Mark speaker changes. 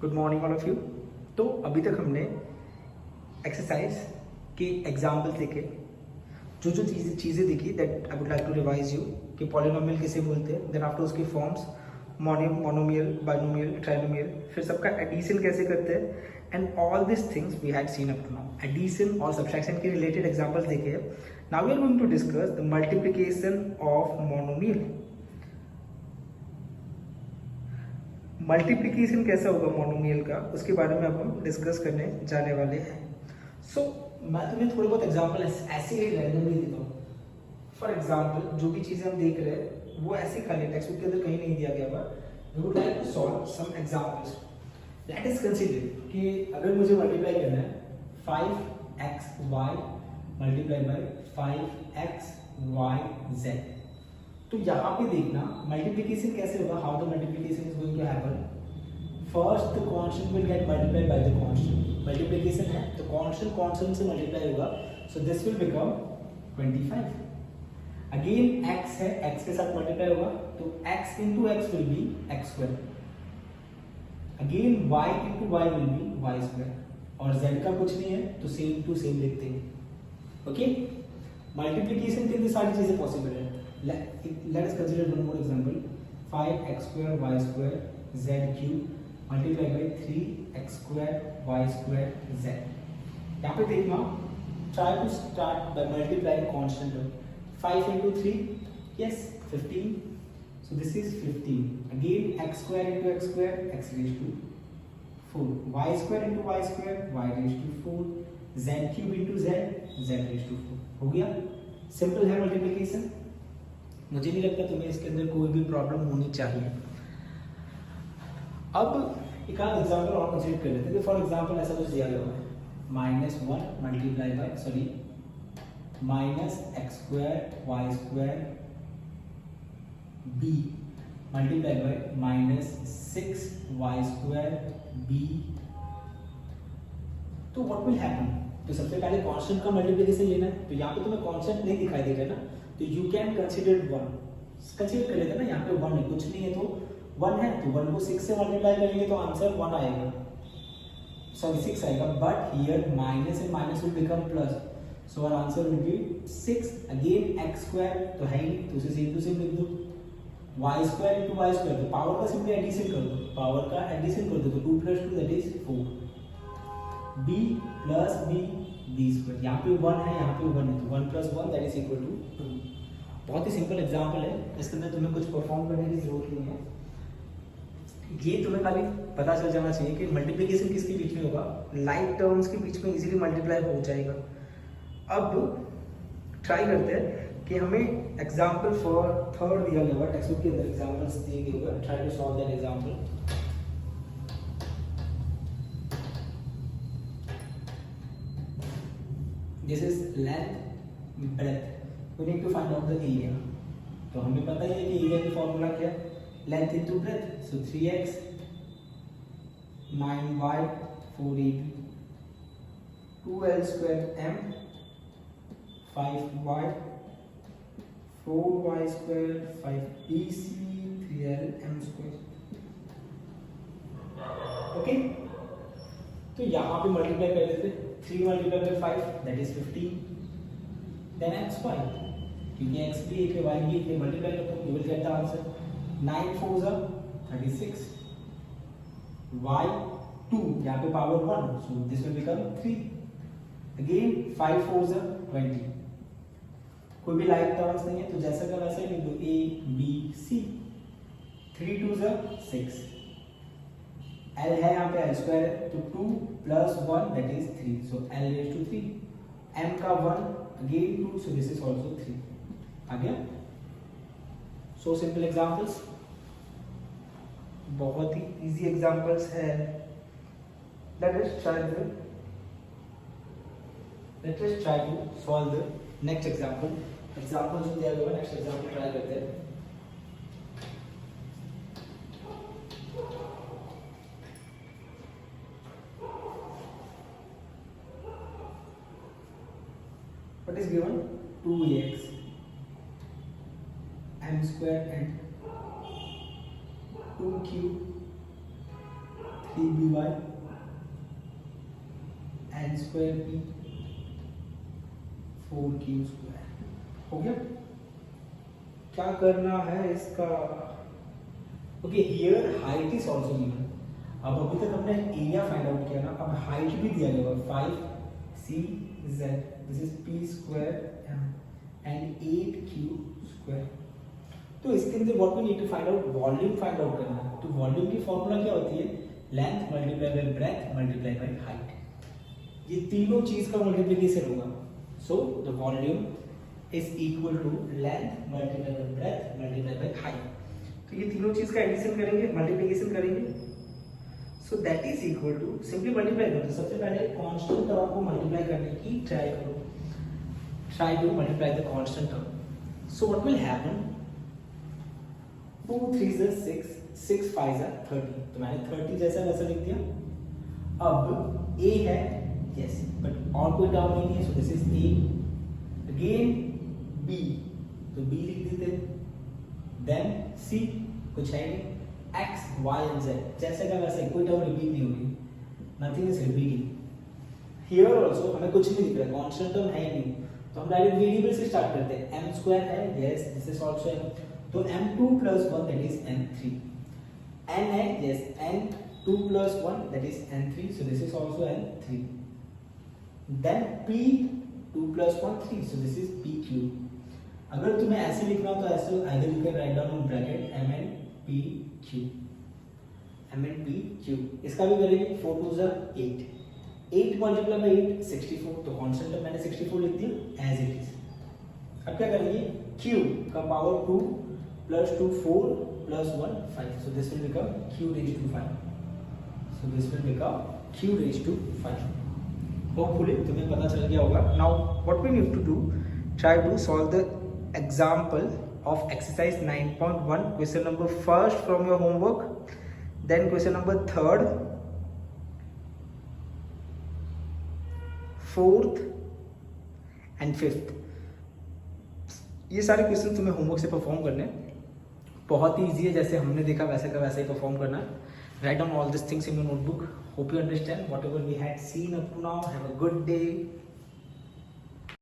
Speaker 1: Good morning all of you. तो अभी तक हमने एक्सरसाइज के एग्जाम्पल देखे, जो जो चीज़ें दिखी that I would like to revise you कि पॉलिनोमियल किसे बोलते हैं, देन आफ्टर उसके फॉर्म्स मोनोमियल, बाइनोमियल, ट्राइनोमियल, फिर सबका एडिशन कैसे करते हैं and all this things we had seen up to now. Addition और सब्ट्रैक्शन के रिलेटेड एग्जाम्पल्स देखे हैं। Now we are going to discuss the multiplication of monomial. Multiplication कैसा होगा मोनोमियल का, उसके बारे में अब हम डिस्कस करने जाने वाले हैं। सो मैं तुम्हें थोड़े बहुत एग्जांपल ऐसे ही रैंडमली देता हूँ। फॉर एग्जांपल जो भी चीज़ें हम देख रहे हैं वो ऐसे खाली टेक्स्ट बुक के अंदर कहीं नहीं दिया गया हुआ। We would like to solve some examples. Let us consider कि अगर मुझे मल्टीप्लाई करना है 5xy मल्टीप्लाई बाय 5xyz, तो यहाँ पे देखना मल्टीप्लिकेशन कैसे होगा, how the multiplication is going to happen. First the constant will get multiplied by the constant. Multiplication है तो कांस्टेंट कांस्टेंट से मल्टीप्लाई होगा, so this will become 25। Again x है, x के साथ मल्टीप्लाई होगा तो x into x will be x square. Again y into y will be y square, और z का कुछ नहीं है तो सेम टू सेम लिखते हैं। ओके, मल्टीप्लिकेशन के लिए सारी चीजें पॉसिबल है। Let us consider one more example. 5x square y square z cube multiplied by 3x square y square z. यहाँ पे देखना, try to start by multiplying constant term. 5 into 3, yes, 15. So this is 15. Again, x square into x square, x raised to 4. Y square into y square, y raised to 4. Z cube into z, z raised to 4. हो गया? Simple है multiplication. मुझे नहीं लगता तुम्हें इसके अंदर कोई भी प्रॉब्लम होनी चाहिए। अब एक आध एग्जाम्पल और कंसीडर कर लेते हैं। फॉर एग्जाम्पल ऐसा कुछ दिया गया है, -1 multiply by -x square y square b multiply by -6y square b। तो व्हाट विल हैपन? तो सबसे पहले कांस्टेंट का मल्टीप्लिकेशन लेना है। तो यहाँ पे तुम्हें कांस्टेंट नहीं दिखाई दे रहा है ना, तो यू कैन कंसीडर 1। कंसीडर कर लेते हैं ना, यहाँ पे 1 है, कुछ नहीं है तो 1 है, तो 1 को 6 से मल्टीप्लाई करेंगे तो आंसर 1 आएगा, सॉरी 6 आएगा। But here minus and minus will become plus, so our answer will be 6। Again x square तो है ही, तो उसे सेम टू सेम लिख दो। y square into y square, तो पावर का सिंपली एडिशन कर दो, पावर का एडिशन कर दो, तो 2 + 2 that is 4। b plus b square, यहाँ पे 1 है, यहाँ पे 1 है, तो 1 + 1 दैट इज इक्वल टू 2। बहुत ही सिंपल एग्जाम्पल है, इसके अंदर तुम्हें कुछ परफॉर्म करने की जरूरत नहीं है। ये तुम्हें खाली पता चल जाना चाहिए कि मल्टीप्लिकेशन किसके बीच में होगा, लाइक टर्म्स के बीच में इजीली मल्टीप्लाई हो जाएगा। अब ट्राई करते हैं कि हमें एग्जाम्पल फॉर थर्ड दिया गया टेक्स्ट बुक के अंदर एग्जाम्पल्स दिए गए होगा। Try to solve that example. This is length breadth, we need to find out the area। तो हमें पता ही है कि एरिया की फॉर्मूला क्या है, length into breadth. So 3x 9y 4ab 2l square m 5y 4y square 5bc 3l m square. Okay, तो यहाँ पे मल्टीप्लाई कर लेते, 3 multiply by 5 that is 15, then xy, क्योंकि x भी एक है y भी एक है, मल्टीप्लाई करते हो you will get the answer. 9 4 जा 36, y 2 यहाँ पे power 1, so this will become 3। Again 5 4 जा 20, कोई भी लाइक टर्म्स नहीं है तो जैसा का वैसा ही लिख दो, a b c। 3 2 जा 6, l है यहाँ पे, l स्क्वायर है, तो 2 + 1 that is 3, so l raised to 3। m का 1 अगेन 2, so this is also 3। आ गया? सो सिंपल एग्जांपल्स, बहुत ही इजी एग्जांपल्स है। Let us try to solve the next example. Example जो दिया गया है, नेक्स्ट एग्जांपल ट्राई करते हैं। What is given? 2ax m square and 2 cube 3by n square p 4q square। हो गया? क्या करना है इसका? Okay, here height is also given. अब अभी तक हमने एरिया फाइंड आउट किया ना, अब हाइट भी दिया गया 5cz, this is p square m and 8q square। तो इसके अंदर what we need to find out, volume find out करना है। तो वॉल्यूम की फॉर्मूला क्या होती है? Length multiply by breadth multiply by height. ये तीनों चीज का मल्टीप्लिकेशन होगा। So the volume is equal to length multiply by breadth multiply by height. तो ये तीनों चीज का एडिशन करेंगे, मल्टीप्लिकेशन करेंगे। So that is equal to, simply multiply करो। सबसे पहले कांस्टेंट टर्म को मल्टीप्लाई करने की ट्राई करो, try to multiply the constant term. So what will happen, 2 3 is 6, 6 5 is 30। तो मैंने 30 जैसा वैसा लिख दिया। अब a है, यस, बट और कोई टर्म नहीं है, सो this is a। Again b, तो b लिख देते। देन c, कुछ है नहीं, x y and z जैसे का वैसे, कोई टर्म रिपीट नहीं होगी, nothing is repeating. Here also हमें कुछ नहीं दिख रहा, कांस्टेंट टर्म है नहीं, तो हम डायरेक्ट वेरिएबल से स्टार्ट करते हैं। m स्क्वायर है, yes, this is also m, तो m2 + 1 that is m3। n है, yes, n2 + 1 that is n3, so this is also n3। Then p2 + 1 3, so this is pq। अगर तुम्हें ऐसे लिखना हो तो ऐसे either you can write down in bracket mn pq, mn pq। इसका भी करेंगे, 4 2 is 8, 8 multiplied by 8 64, तो कांस्टेंट टर्म मैंने 64 लिख दिया एज इट इज। अब क्या करेंगे, q का power 2 + 2 4 + 1 5, so this will become q raised to 5, so this will become q raised to 5। Hopefully तुम्हें पता चल गया होगा। Now what we need to do, try to solve the example of exercise 9.1, question number 1st from your homework, then question number 3rd, 4th and 5th। ये सारे question तुम्हें homework से perform करने, बहुत ही इजी है, जैसे हमने देखा वैसे का वैसे ही परफॉर्म करना। Write down all this things in your notebook. Hope you understand whatever we had seen up to now. Have a good day.